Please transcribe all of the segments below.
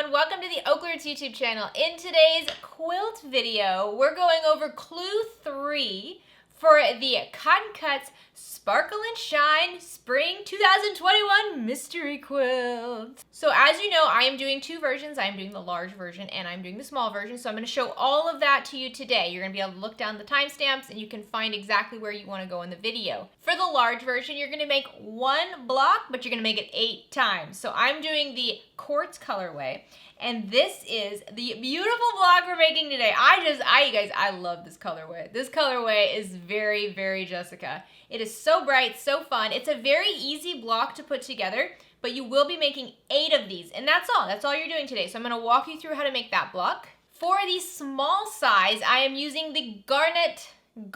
everyone, welcome to the OklaRoots YouTube channel. In today's quilt video, we're going over clue 3 for the Cotton Cuts Sparkle and Shine Spring 2021 Mystery Quilt. So as you know, I am doing two versions. I'm doing the large version and I'm doing the small version. So I'm going to show all of that to you today. You're going to be able to look down the timestamps and you can find exactly where you want to go in the video. For the large version, you're going to make one block, but you're going to make it 8 times. So I'm doing the quartz colorway. And this is the beautiful block we're making today. You guys, I love this colorway. This colorway is very, very Jessica. It is so bright, so fun. It's a very easy block to put together, but you will be making 8 of these. And that's all. That's all you're doing today. So I'm going to walk you through how to make that block. For the small size, I am using the garnet. It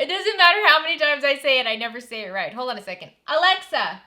doesn't matter how many times I say it, I never say it right. Hold on a second. Alexa,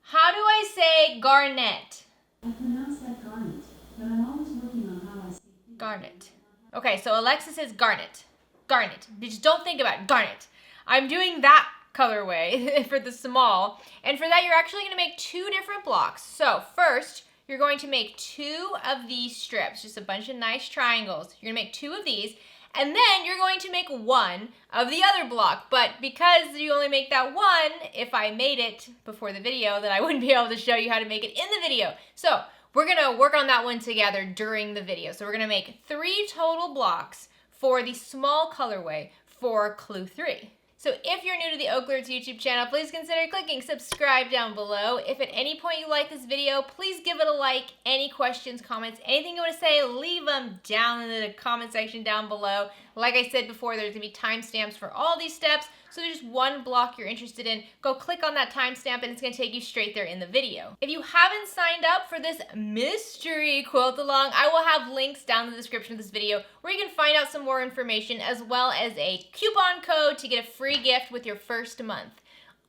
how do I say garnet? I pronounce that garnet, but I'm always working on how I say things. Garnet. Okay, so Alexa says garnet. Garnet. Just don't think about it. Garnet. I'm doing that colorway for the small. And for that, you're actually going to make 2 different blocks. So first, you're going to make 2 of these strips. Just a bunch of nice triangles. You're going to make 2 of these. And then you're going to make 1 of the other block. But because you only make that 1, if I made it before the video, then I wouldn't be able to show you how to make it in the video. So we're going to work on that one together during the video. So we're going to make 3 total blocks for the small colorway for clue 3. So if you're new to the OklaRoots YouTube channel, please consider clicking subscribe down below. If at any point you like this video, please give it a like. Any questions, comments, anything you want to say, leave them down in the comment section down below. Like I said before, there's going to be timestamps for all these steps. So there's just one block you're interested in. Go click on that timestamp and it's going to take you straight there in the video. If you haven't signed up for this mystery quilt along, I will have links down in the description of this video where you can find out some more information as well as a coupon code to get a free gift with your first month.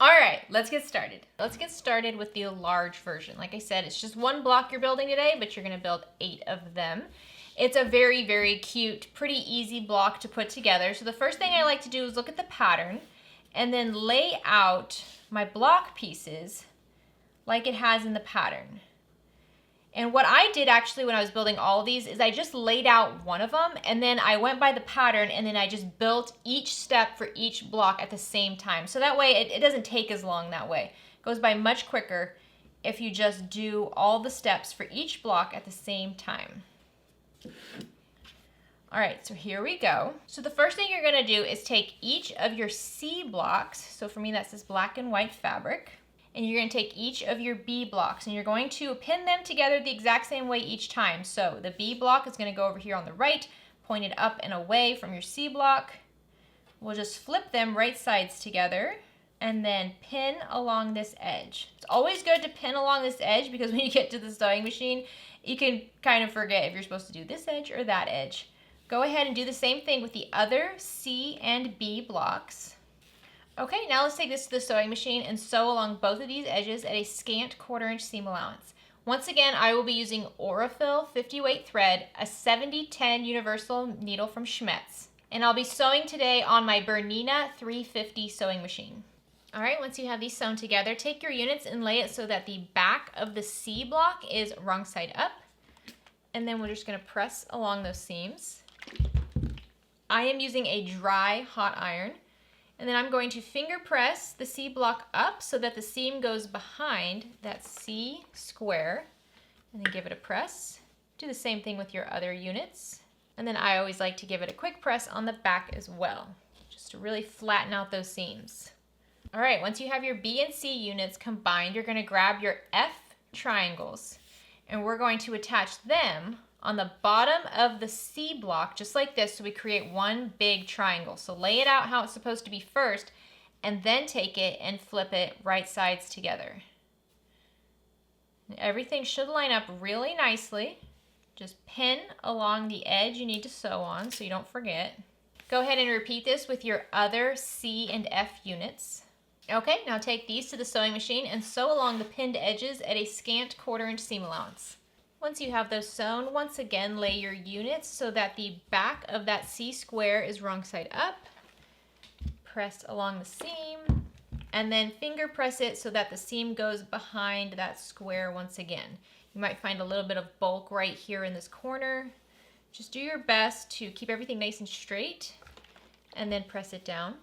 All right, let's get started. Let's get started with the large version. Like I said, it's just one block you're building today, but you're going to build 8 of them. It's a very, very cute, pretty easy block to put together. So the first thing I like to do is look at the pattern and then lay out my block pieces like it has in the pattern. And what I did actually when I was building all of these is I just laid out one of them and then I went by the pattern and then I just built each step for each block at the same time. So that way it doesn't take as long that way. It goes by much quicker if you just do all the steps for each block at the same time. All right, so here we go. So the first thing you're gonna do is take each of your C blocks. So for me, that's this black and white fabric. And you're gonna take each of your B blocks and you're going to pin them together the exact same way each time. So the B block is gonna go over here on the right, pointed up and away from your C block. We'll just flip them right sides together and then pin along this edge. It's always good to pin along this edge because when you get to the sewing machine, you can kind of forget if you're supposed to do this edge or that edge. Go ahead and do the same thing with the other C and B blocks. Okay, now let's take this to the sewing machine and sew along both of these edges at a scant 1/4 inch seam allowance. Once again, I will be using Aurifil 50 weight thread, a 70-10 universal needle from Schmetz. And I'll be sewing today on my Bernina 350 sewing machine. All right, once you have these sewn together, take your units and lay it so that the back of the C block is wrong side up. And then we're just gonna press along those seams. I am using a dry hot iron. And then I'm going to finger press the C block up so that the seam goes behind that C square. And then give it a press. Do the same thing with your other units. And then I always like to give it a quick press on the back as well, just to really flatten out those seams. All right, once you have your B and C units combined, you're gonna grab your F triangles and we're going to attach them on the bottom of the C block, just like this, so we create one big triangle. So lay it out how it's supposed to be first, and then take it and flip it right sides together. Everything should line up really nicely. Just pin along the edge you need to sew on so you don't forget. Go ahead and repeat this with your other C and F units. Okay, now take these to the sewing machine and sew along the pinned edges at a scant 1/4 inch seam allowance. Once you have those sewn, once again lay your units so that the back of that C square is wrong side up. Press along the seam and then finger press it so that the seam goes behind that square once again. You might find a little bit of bulk right here in this corner. Just do your best to keep everything nice and straight and then press it down.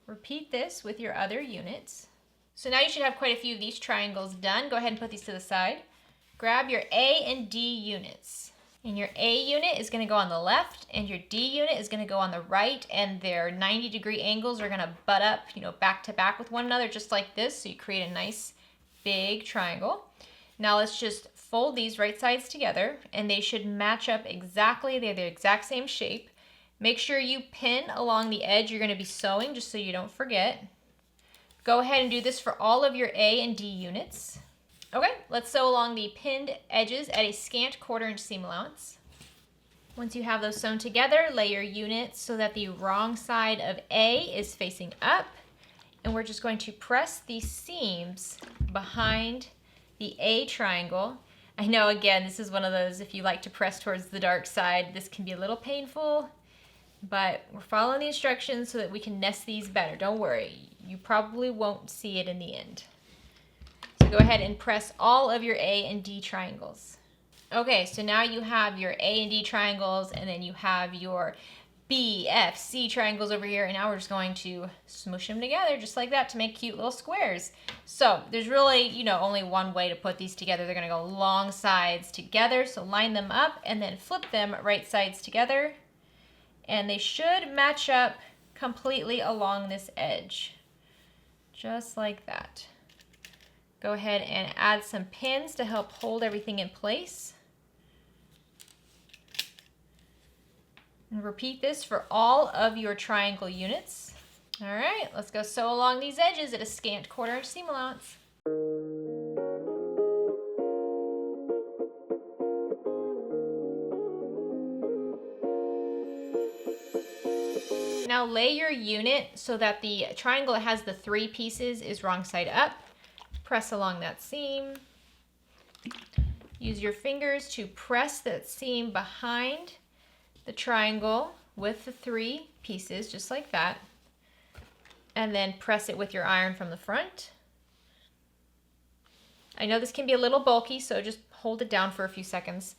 Repeat this with your other units. So now you should have quite a few of these triangles done. Go ahead and put these to the side. Grab your A and D units. And your A unit is going to go on the left, and your D unit is going to go on the right, and their 90-degree angles are going to butt up, back to back with one another, just like this, so you create a nice big triangle. Now let's just fold these right sides together, and they should match up exactly. They're the exact same shape. Make sure you pin along the edge you're going to be sewing, just so you don't forget. Go ahead and do this for all of your A and D units. Okay, let's sew along the pinned edges at a scant 1/4 inch seam allowance. Once you have those sewn together, lay your units so that the wrong side of A is facing up, and we're just going to press these seams behind the A triangle. I know, again, this is one of those, if you like to press towards the dark side, this can be a little painful, but we're following the instructions so that we can nest these better. Don't worry, you probably won't see it in the end. Go ahead and press all of your A and D triangles. Okay, so now you have your A and D triangles, and then you have your B, F, C triangles over here, and now we're just going to smoosh them together just like that to make cute little squares. So there's really, only one way to put these together. They're gonna go long sides together, so line them up and then flip them right sides together, and they should match up completely along this edge, just like that. Go ahead and add some pins to help hold everything in place. And repeat this for all of your triangle units. All right, let's go sew along these edges at a scant 1/4 inch seam allowance. Now lay your unit so that the triangle that has the 3 pieces is wrong side up. Press along that seam. Use your fingers to press that seam behind the triangle with the 3 pieces, just like that. And then press it with your iron from the front. I know this can be a little bulky, so just hold it down for a few seconds.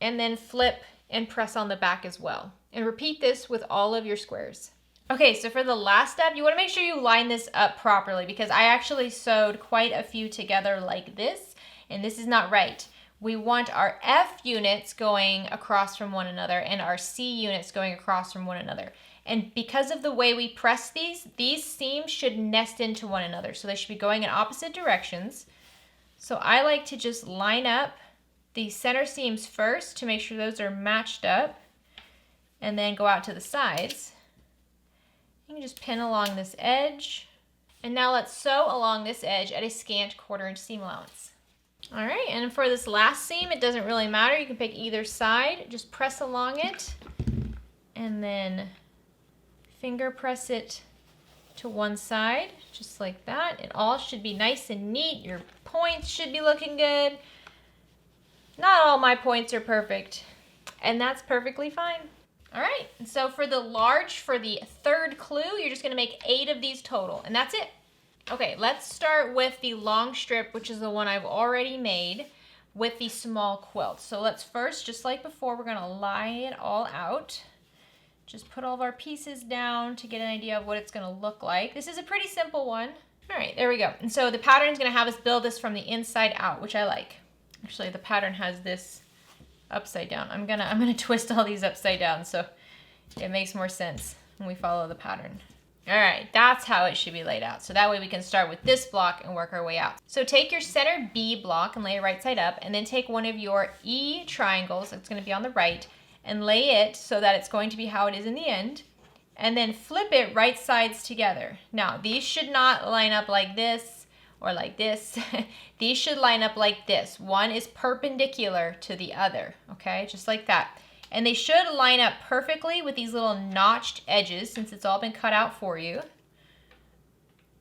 And then flip and press on the back as well. And repeat this with all of your squares. Okay, so for the last step, you want to make sure you line this up properly, because I actually sewed quite a few together like this, and this is not right. We want our F units going across from one another and our C units going across from one another. And because of the way we press these seams should nest into one another, so they should be going in opposite directions. So I like to just line up the center seams first to make sure those are matched up, and then go out to the sides. You can just pin along this edge. And now let's sew along this edge at a scant 1/4 inch seam allowance. All right, and for this last seam, it doesn't really matter. You can pick either side. Just press along it and then finger press it to one side, just like that. It all should be nice and neat. Your points should be looking good. Not all my points are perfect, and that's perfectly fine. All right, so for the 3rd clue, you're just gonna make 8 of these total, and that's it. Okay, let's start with the long strip, which is the one I've already made with the small quilt. So let's first, just like before, we're gonna lie it all out. Just put all of our pieces down to get an idea of what it's gonna look like. This is a pretty simple one. All right, there we go. And so the pattern is gonna have us build this from the inside out, which I like. Actually, the pattern has this upside down. I'm gonna twist all these upside down so it makes more sense when we follow the pattern. All right, that's how it should be laid out. So that way we can start with this block and work our way out. So take your center B block and lay it right side up, and then take one of your E triangles, it's gonna be on the right, and lay it so that it's going to be how it is in the end, and then flip it right sides together. Now, these should not line up like this or like this. These should line up like this. One is perpendicular to the other, okay? Just like that. And they should line up perfectly with these little notched edges, since it's all been cut out for you.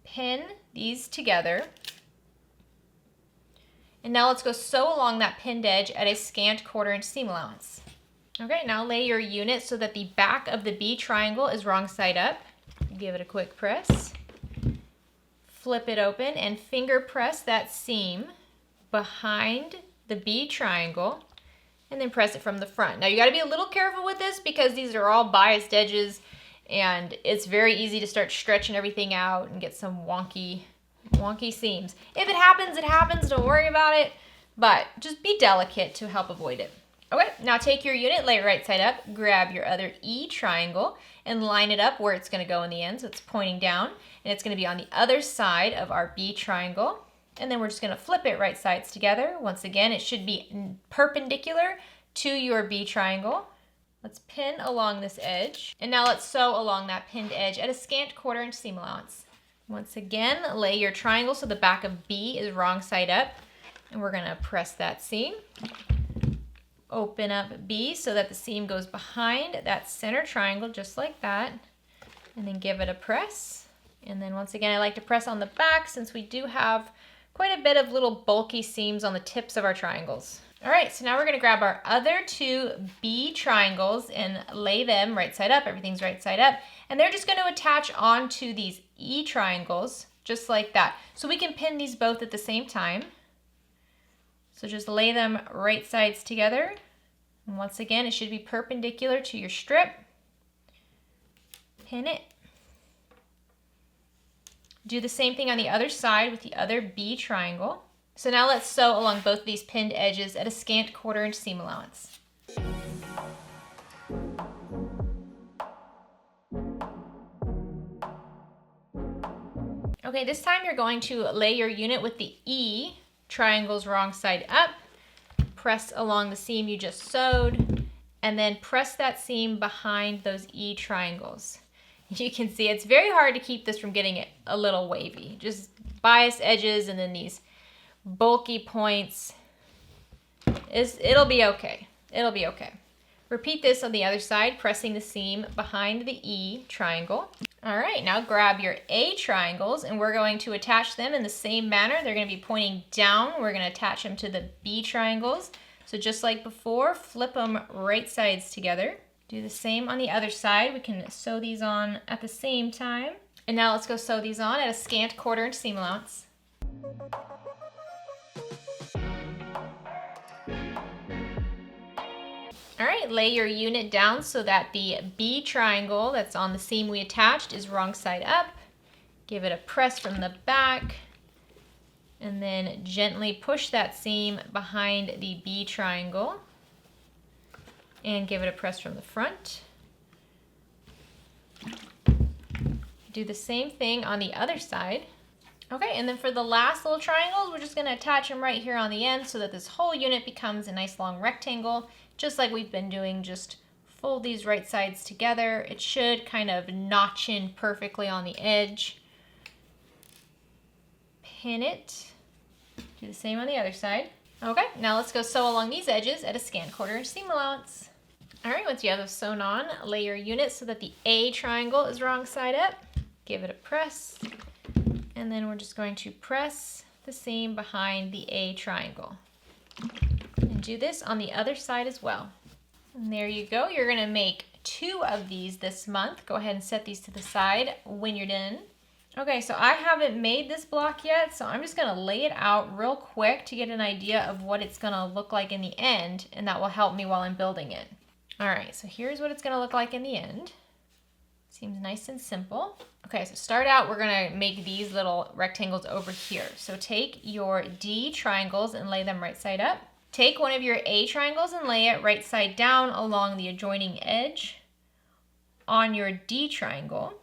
Pin these together. And now let's go sew along that pinned edge at a scant 1/4 inch seam allowance. Okay, now lay your unit so that the back of the B triangle is wrong side up. Give it a quick press. Flip it open and finger press that seam behind the B triangle and then press it from the front. Now you got to be a little careful with this because these are all biased edges and it's very easy to start stretching everything out and get some wonky seams. If it happens, don't worry about it, but just be delicate to help avoid it. Okay, now take your unit, lay it right side up, grab your other E triangle, and line it up where it's going to go in the end. So it's pointing down, and it's going to be on the other side of our B triangle. And then we're just going to flip it right sides together. Once again, it should be perpendicular to your B triangle. Let's pin along this edge. And now let's sew along that pinned edge at a scant 1/4 inch seam allowance. Once again, lay your triangle so the back of B is wrong side up. And we're going to press that seam. Open up B so that the seam goes behind that center triangle just like that. And then give it a press. And then once again, I like to press on the back since we do have quite a bit of little bulky seams on the tips of our triangles. All right, so now we're going to grab our other 2 B triangles and lay them right side up. Everything's right side up. And they're just going to attach onto these E triangles just like that. So we can pin these both at the same time. So just lay them right sides together. And once again, it should be perpendicular to your strip. Pin it. Do the same thing on the other side with the other B triangle. So now let's sew along both these pinned edges at a scant 1/4 inch seam allowance. Okay, this time you're going to lay your unit with the E triangles wrong side up, press along the seam you just sewed, and then press that seam behind those E triangles. You can see it's very hard to keep this from getting a little wavy. Just bias edges and then these bulky points. It'll be okay. It'll be okay. Repeat this on the other side, pressing the seam behind the E triangle. All right, now grab your A triangles and we're going to attach them in the same manner. They're going to be pointing down. We're going to attach them to the B triangles. So just like before, flip them right sides together. Do the same on the other side. We can sew these on at the same time. And now let's go sew these on at a scant 1/4 inch seam allowance. All right, lay your unit down so that the B triangle that's on the seam we attached is wrong side up. Give it a press from the back and then gently push that seam behind the B triangle and give it a press from the front. Do the same thing on the other side. Okay, and then for the last little triangles, we're just gonna attach them right here on the end so that this whole unit becomes a nice long rectangle, just like we've been doing. Just fold these right sides together. It should kind of notch in perfectly on the edge. Pin it. Do the same on the other side. Okay, now let's go sew along these edges at a scant 1/4 inch seam allowance. All right, once you have those sewn on, lay your unit so that the A triangle is wrong side up. Give it a press. And then we're just going to press the seam behind the A triangle. And do this on the other side as well. And there you go. You're going to make 2 of these this month. Go ahead and set these to the side when you're done. Okay, so I haven't made this block yet, so I'm just going to lay it out real quick to get an idea of what it's going to look like in the end, and that will help me while I'm building it. All right, so here's what it's going to look like in the end. Seems nice and simple. Okay, so start out, we're gonna make these little rectangles over here. So take your D triangles and lay them right side up. Take one of your A triangles and lay it right side down along the adjoining edge on your D triangle.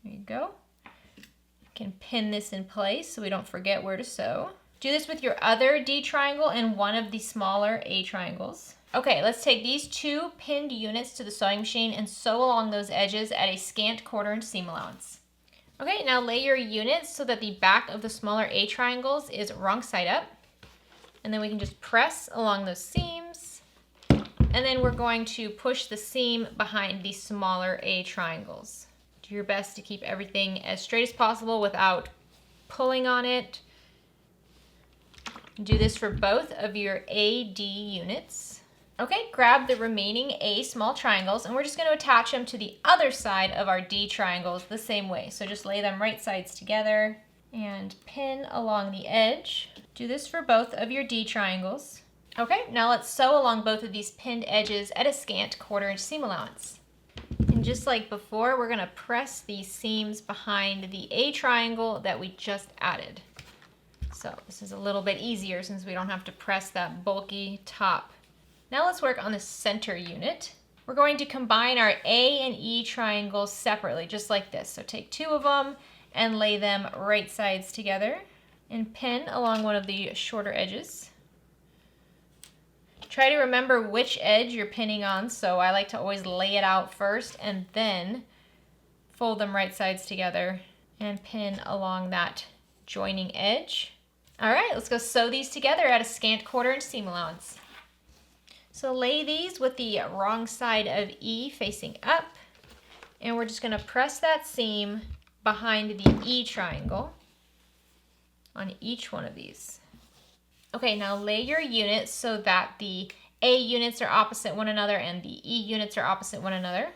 There you go. You can pin this in place so we don't forget where to sew. Do this with your other D triangle and one of the smaller A triangles. Okay, let's take these 2 pinned units to the sewing machine and sew along those edges at a scant 1/4 inch seam allowance. Okay, now lay your units so that the back of the smaller A triangles is wrong side up. And then we can just press along those seams. And then we're going to push the seam behind the smaller A triangles. Do your best to keep everything as straight as possible without pulling on it. Do this for both of your AD units. Okay, grab the remaining A small triangles and we're just going to attach them to the other side of our D triangles the same way. So just lay them right sides together and pin along the edge. Do this for both of your D triangles. Okay, now let's sew along both of these pinned edges at a scant 1/4 inch seam allowance. And just like before, we're going to press these seams behind the A triangle that we just added. So this is a little bit easier since we don't have to press that bulky top. Now let's work on the center unit. We're going to combine our A and E triangles separately, just like this. So take 2 of them and lay them right sides together and pin along one of the shorter edges. Try to remember which edge you're pinning on, so I like to always lay it out first and then fold them right sides together and pin along that joining edge. All right, let's go sew these together at a scant 1/4 inch seam allowance. So lay these with the wrong side of E facing up, and we're just going to press that seam behind the E triangle on each one of these. Okay, now lay your units so that the A units are opposite one another and the E units are opposite one another.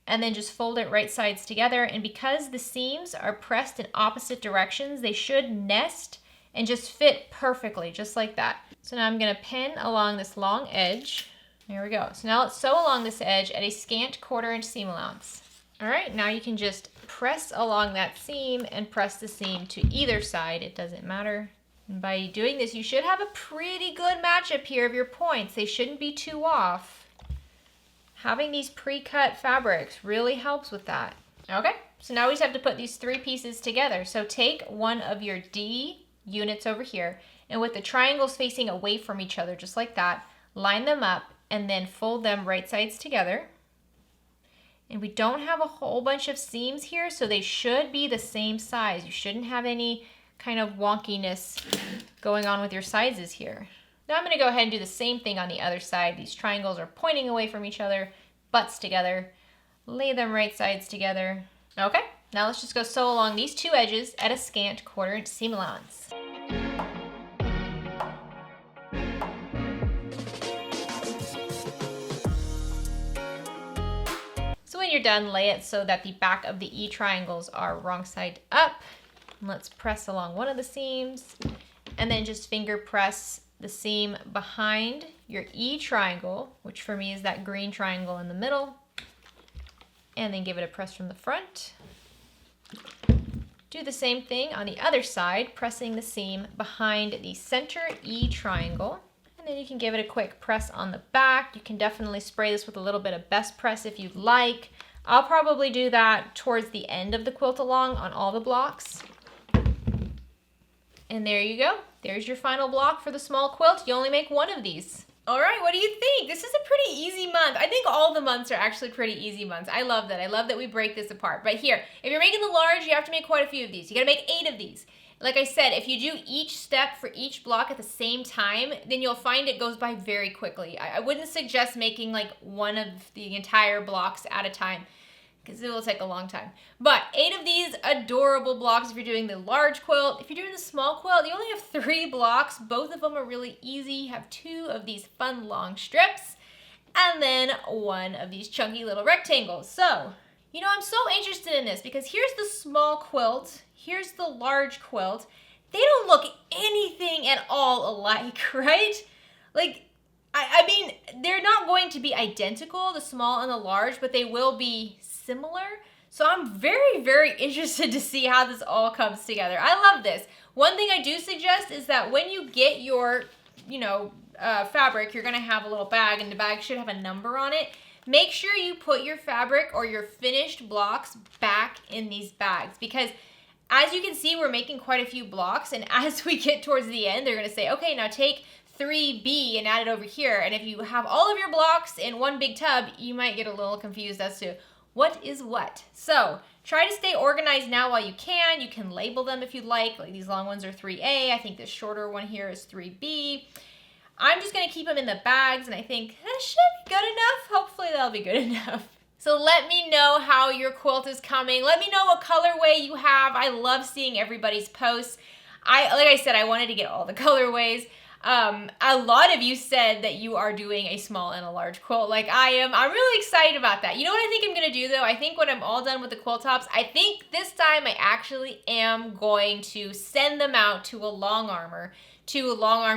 And then just fold it right sides together. And because the seams are pressed in opposite directions, they should nest and just fit perfectly, just like that. So now I'm going to pin along this long edge. There we go. So now let's sew along this edge at a scant 1/4 inch seam allowance. All right, now you can just press along that seam and press the seam to either side. It doesn't matter. And by doing this, you should have a pretty good matchup here of your points. They shouldn't be too off. Having these pre-cut fabrics really helps with that. Okay, so now we just have to put these 3 pieces together. So take one of your D units over here, and with the triangles facing away from each other, just like that, line them up and then fold them right sides together. And we don't have a whole bunch of seams here, so they should be the same size. You shouldn't have any kind of wonkiness going on with your sizes here. Now I'm going to go ahead and do the same thing on the other side. These triangles are pointing away from each other, butts together. Lay them right sides together. Okay, now let's just go sew along these 2 edges at a scant 1/4 inch seam allowance. So when you're done, lay it so that the back of the E triangles are wrong side up. Let's press along one of the seams and then just finger press the seam behind your E triangle, which for me is that green triangle in the middle, and then give it a press from the front. Do the same thing on the other side, pressing the seam behind the center E triangle, and then you can give it a quick press on the back. You can definitely spray this with a little bit of best press if you'd like. I'll probably do that towards the end of the quilt along on all the blocks. And there you go. There's your final block for the small quilt. You only make 1 of these. All right, what do you think? This is a pretty easy month. I think all the months are actually pretty easy months. I love that. I love that we break this apart. But here, if you're making the large, you have to make quite a few of these. You gotta make 8 of these. Like I said, if you do each step for each block at the same time, then you'll find it goes by very quickly. I wouldn't suggest making like 1 of the entire blocks at a time, because it will take a long time. But 8 of these adorable blocks if you're doing the large quilt. If you're doing the small quilt, you only have 3 blocks. Both of them are really easy. You have 2 of these fun long strips, and then 1 of these chunky little rectangles. So, you know, I'm so interested in this because here's the small quilt, here's the large quilt. They don't look anything at all alike, right? Like, I mean, they're not going to be identical, the small and the large, but they will be similar. So I'm very, very interested to see how this all comes together. I love this. One thing I do suggest is that when you get your, fabric, you're gonna have a little bag, and the bag should have a number on it. Make sure you put your fabric or your finished blocks back in these bags, because as you can see, we're making quite a few blocks, and as we get towards the end, they're gonna say, okay, now take 3B and add it over here. And if you have all of your blocks in one big tub, you might get a little confused as to what is what. So try to stay organized now while you can. You can label them if you'd like these long ones are 3A. I think this shorter one here is 3B. I'm just gonna keep them in the bags, and I think that should be good enough. Hopefully that'll be good enough. So let me know how your quilt is coming. Let me know what colorway you have. I love seeing everybody's posts. Like I said, I wanted to get all the colorways. A lot of you said that you are doing a small and a large quilt like I am. I'm really excited about that. You know what I think I'm gonna do though? I think when I'm all done with the quilt tops, I think this time I actually am going to send them out to a long arm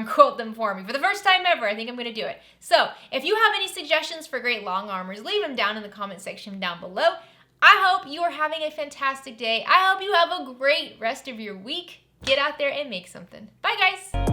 quilt them for me. For the first time ever, I think I'm gonna do it. So if you have any suggestions for great long armors, leave them down in the comment section down below. I hope you are having a fantastic day. I hope you have a great rest of your week. Get out there and make something. Bye guys.